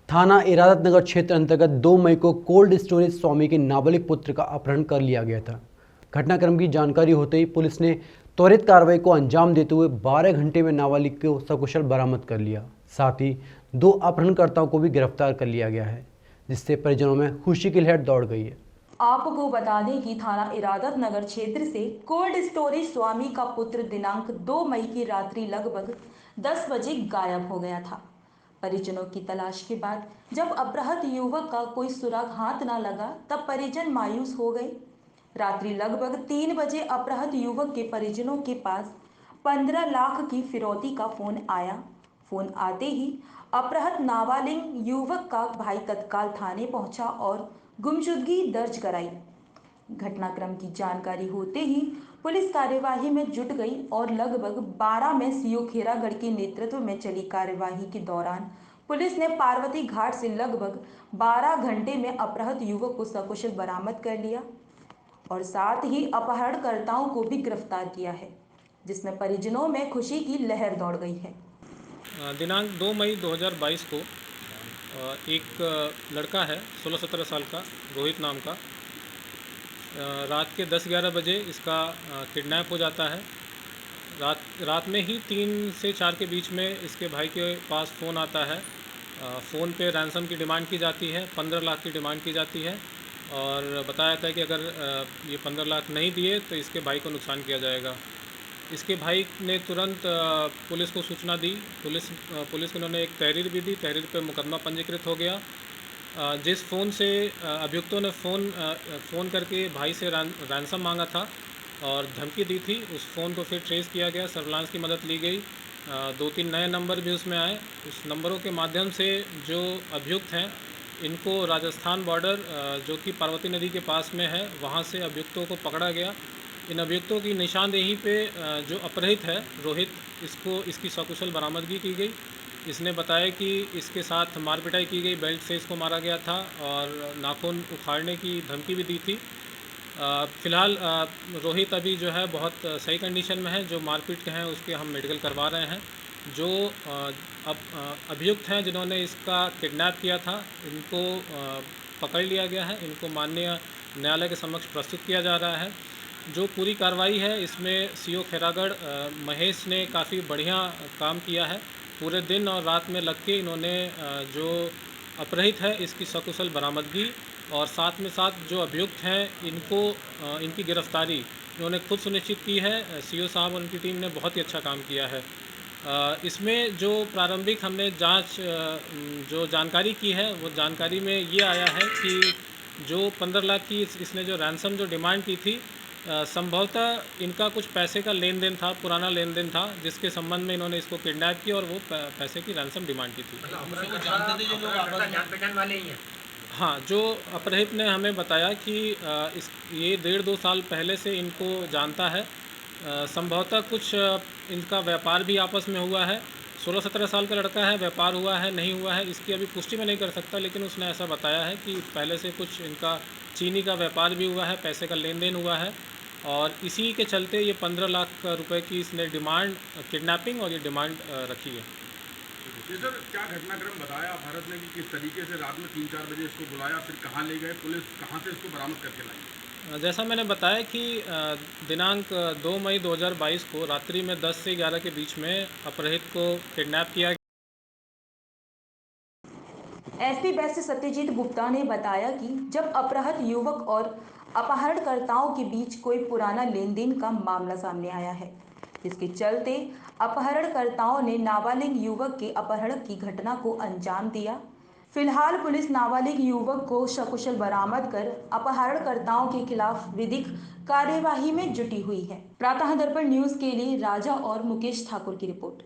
थाना इरादत नगर क्षेत्र अंतर्गत 2 मई को कोल्ड स्टोरेज स्वामी के नाबालिग पुत्र का अपहरण कर लिया गया था। घटनाक्रम की जानकारी होते ही पुलिस ने त्वरित कार्रवाई को अंजाम देते हुए 12 घंटे में नाबालिग को सकुशल बरामद कर लिया। साथ ही 2 अपहरणकर्ताओं को भी गिरफ्तार कर लिया गया है, जिससे परिजनों में खुशी की लहर दौड़ गई है। आपको बता दें कि थाना इरादत नगर क्षेत्र से कोल्ड स्टोरेज स्वामी का पुत्र दिनांक 2 मई की रात्रि लगभग 10 बजे गायब हो गया था। परिजनों की तलाश के बाद जब अपहृत युवक का कोई सुराग हाथ न लगा तब परिजन मायूस हो गए। रात्रि लगभग 3 बजे अपहृत युवक के परिजनों के पास 15 लाख की फिरौती का फोन आया। फोन आते ही अपहृत नाबालिग युवक का भाई तत्काल थाने पहुंचा और गुमशुदगी दर्ज कराई। घटनाक्रम की जानकारी होते ही पुलिस कार्यवाही में जुट गई और लगभग 12 में सीओ खेरागढ़ के नेतृत्व में चली कार्यवाही के दौरान पुलिस ने पार्वती घाट से लगभग 12 घंटे में अपहृत युवक को सकुशल बरामद कर लिया और साथ ही अपहरणकर्ताओं को भी गिरफ्तार किया है, जिसमें परिजनों में खुशी की लहर दौड़ गई है। दिनांक 2 मई 2022 को एक लड़का है 16-17 साल का, रोहित नाम का, रात के 10-11 बजे इसका किडनैप हो जाता है। रात में ही 3 से 4 के बीच में इसके भाई के पास फ़ोन आता है। फ़ोन पे रैंसम की डिमांड की जाती है, 15 लाख की डिमांड की जाती है और बताया जाता है कि अगर ये 15 लाख नहीं दिए तो इसके भाई को नुकसान किया जाएगा। इसके भाई ने तुरंत पुलिस को सूचना दी। पुलिस को उन्होंने एक तहरीर भी दी। तहरीर पे मुकदमा पंजीकृत हो गया। जिस फ़ोन से अभियुक्तों ने फ़ोन करके भाई से रैंसम मांगा था और धमकी दी थी, उस फ़ोन को फिर ट्रेस किया गया, सर्विलांस की मदद ली गई। 2-3 नए नंबर भी उसमें आए। उस नंबरों के माध्यम से जो अभियुक्त हैं इनको राजस्थान बॉर्डर जो कि पार्वती नदी के पास में है, वहाँ से अभियुक्तों को पकड़ा गया। इन अभियुक्तों की निशानदेही पे जो अपहृत है रोहित, इसकी सकुशल बरामदगी की गई। इसने बताया कि इसके साथ मार पिटाई की गई, बेल्ट से इसको मारा गया था और नाखून उखाड़ने की धमकी भी दी थी। फ़िलहाल रोहित अभी जो है बहुत सही कंडीशन में है। जो मारपीट के हैं उसके हम मेडिकल करवा रहे हैं। जो अब अभियुक्त हैं जिन्होंने इसका किडनैप किया था, इनको पकड़ लिया गया है। इनको माननीय न्यायालय के समक्ष प्रस्तुत किया जा रहा है। जो पूरी कार्रवाई है इसमें सीओ खेरागढ़ महेश ने काफ़ी बढ़िया काम किया है। पूरे दिन और रात में लग के इन्होंने जो अपहृत है इसकी सकुशल बरामदगी और साथ में साथ जो अभियुक्त हैं इनकी गिरफ्तारी इन्होंने खुद सुनिश्चित की है। सीओ साहब और उनकी टीम ने बहुत ही अच्छा काम किया है। इसमें जो प्रारंभिक हमने जो जानकारी की है वो जानकारी में ये आया है कि जो 15 लाख की इसने जो रैंसम जो डिमांड की थी, संभवतः इनका कुछ पैसे का लेन देन था, पुराना लेन देन था, जिसके संबंध में इन्होंने इसको किडनैप किया और वो पैसे की रैंसम डिमांड की थी। हाँ, जो अपहृत ने हमें बताया कि ये 1.5-2 साल पहले से इनको जानता है। संभवतः कुछ इनका व्यापार भी आपस में हुआ है। 16-17 साल का लड़का है, व्यापार हुआ है नहीं हुआ है इसकी अभी पुष्टि मैं नहीं कर सकता, लेकिन उसने ऐसा बताया है कि पहले से कुछ इनका चीनी का व्यापार भी हुआ है, पैसे का लेन देन हुआ है और इसी के चलते ये 15 लाख रुपए की इसने डिमांड, किडनैपिंग और ये डिमांड रखी है। ये सर क्या घटनाक्रम बताया भारत ने कि किस तरीके से रात में 3-4 बजे इसको बुलाया, फिर कहाँ ले गए, पुलिस कहाँ से इसको बरामद करके लाई? जैसा मैंने बताया कि दिनांक 2 मई 2022 को रात्रि में 10 से 11 के बीच में अपहृत को किडनैप किया। एसपी बेस्ट सत्यजीत गुप्ता ने बताया कि जब अपहृत युवक और अपहरणकर्ताओं के बीच कोई पुराना लेन देन का मामला सामने आया है, जिसके चलते अपहरणकर्ताओं ने नाबालिग युवक के अपहरण की घटना को अंजाम दिया। फिलहाल पुलिस नाबालिग युवक को सकुशल बरामद कर अपहरणकर्ताओं के खिलाफ विधिक कार्यवाही में जुटी हुई है। प्रातः दर्पण न्यूज के लिए राजा और मुकेश ठाकुर की रिपोर्ट।